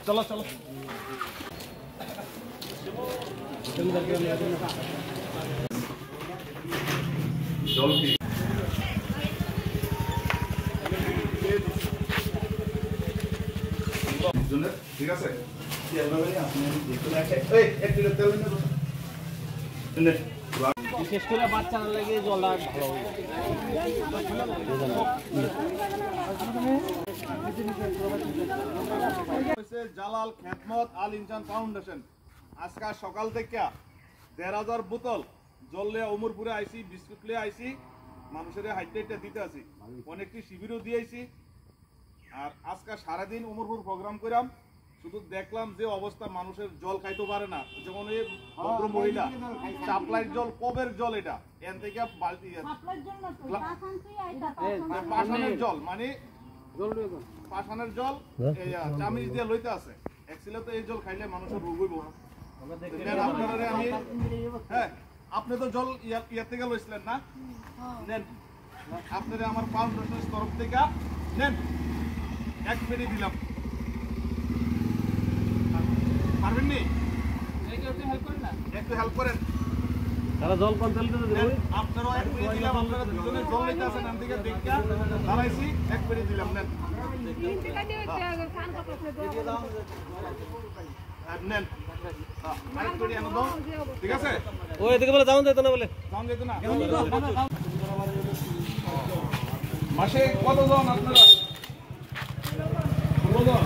চলো চলো ঠিক আছে বিশেষ করে বাচ্চারা লেগে জলটা ভালো জালাল খেদমত আল ইনসান ফাউন্ডেশন আজকে সকাল থেকে ১,৫০০ বোতল জল লিয়ে ওমরপুরে আইসি, বিস্কুট লিয়ে আইসি, মানুষের হাইটে দিতে আসি, অনেকটি শিবিরও দিয়েছি। আর আজকে সারাদিন ওমরপুর প্রোগ্রাম করলাম, শুধু দেখলাম যে অবস্থা, মানুষের জল খাইতে পারে না। যেমন এই ভদ্র মহিলা সাপ্লাইয়ের জল, কবের জল, এটা এন থেকে বালতি পাশানের জল, মানে পাশানের জল চামিচ দিয়ে লইতে আছে। অ্যাকচুয়ালি তো এই জল খাইলে মানুষের রোগ হইব। আমি হ্যাঁ, আপনি তো জল ইয়ার থেকে লইছিলেন না, নেন আপনারা আমার ফাউন্ডেশনের তরফ থেকে নেন, এক পেটি দিলাম। পারবেন নি? একটু হেল্প করেন। তারা জল কন্ট্রোল করে দেবেন। আপনারাও এক পেটি দিলাম, আপনারা দুজনে জল নিতে আছেন, আমি থেকে দেখা দাঁড়াইছি, এক পেটি দিলাম, নেন নেন আরেক পেটি এনে দাও, ঠিক আছে? ও এদিকে বলে যাওন যেত না, বলে যাওন যেত না। মাসে কতজন আপনারা? ১৬ জন।